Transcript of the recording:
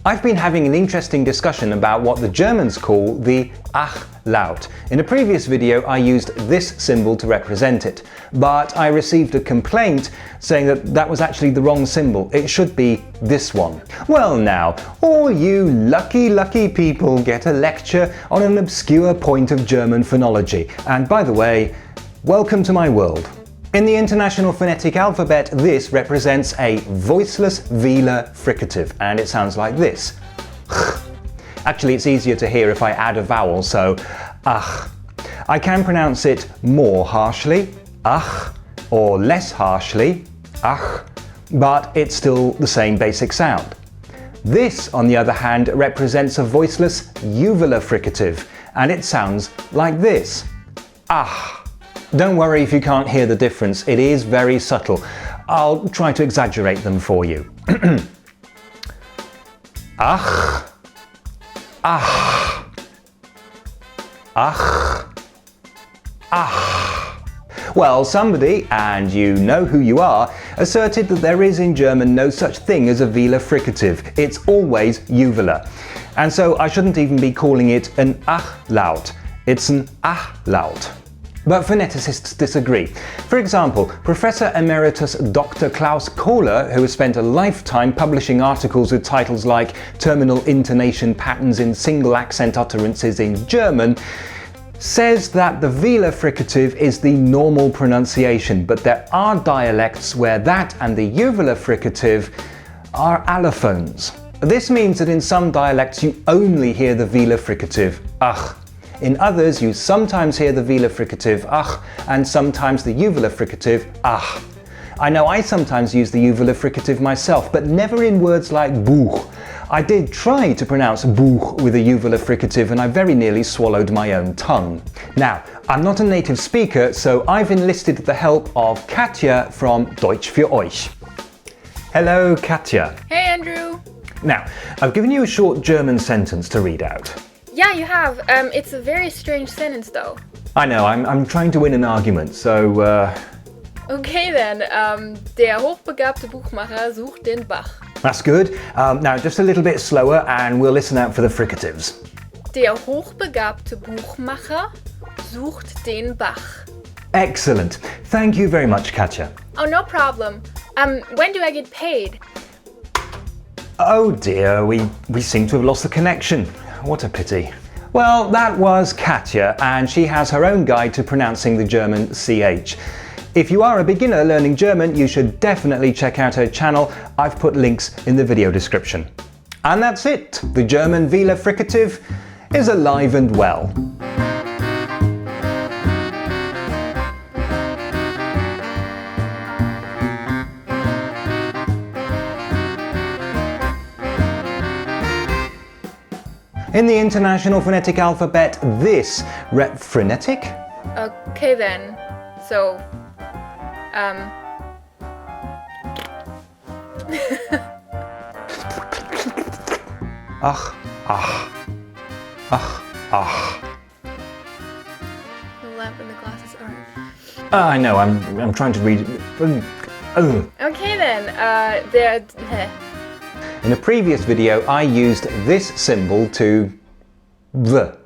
I've been having an interesting discussion about what the Germans call the Ach laut. In a previous video I used this symbol to represent it, but I received a complaint saying that that was actually the wrong symbol. It should be this one. Well now, all you lucky people get a lecture on an obscure point of German phonology. And by the way, welcome to my world. In the International Phonetic Alphabet, this represents a voiceless velar fricative, and it sounds like this. Actually, it's easier to hear if I add a vowel, so ach. I can pronounce it more harshly, ach, or less harshly, ach, but it's still the same basic sound. This, on the other hand, represents a voiceless uvular fricative, and it sounds like this. Ah. Don't worry if you can't hear the difference, it is very subtle. I'll try to exaggerate them for you. Ach, ach, ach, ach. Well, somebody, and you know who you are, asserted that there is in German no such thing as a velar fricative. It's always uvular. And so I shouldn't even be calling it an ach laut. It's an ach laut. But phoneticists disagree. For example, Professor Emeritus Dr. Klaus Kohler, who has spent a lifetime publishing articles with titles like Terminal Intonation Patterns in Single Accent Utterances in German, says that the velar fricative is the normal pronunciation, but there are dialects where that and the uvular fricative are allophones. This means that in some dialects you only hear the velar fricative, ach. In others, you sometimes hear the velar fricative ach and sometimes the uvular fricative ach. I know I sometimes use the uvular fricative myself, but never in words like Buch. I did try to pronounce Buch with a uvular fricative and I very nearly swallowed my own tongue. Now, I'm not a native speaker, so I've enlisted the help of Katja from Deutsch für Euch. Hello, Katja. Hey, Andrew. Now, I've given you a short German sentence to read out. Yeah, you have. It's a very strange sentence, though. I know, I'm trying to win an argument, so Okay then, der hochbegabte Buchmacher sucht den Bach. That's good. Now just a little bit slower and we'll listen out for the fricatives. Der hochbegabte Buchmacher sucht den Bach. Excellent. Thank you very much, Katja. Oh, no problem. When do I get paid? Oh dear, we seem to have lost the connection. What a pity. Well, that was Katja, and she has her own guide to pronouncing the German CH. If you are a beginner learning German, you should definitely check out her channel. I've put links in the video description. And that's it. The German velar fricative is alive and well. In the International Phonetic Alphabet, this frenetic? Okay then. So, Ach, ach, ach, ach. The lamp and the glass is orange. I know, I'm trying to read it. Okay then, In a previous video, I used this symbol to the.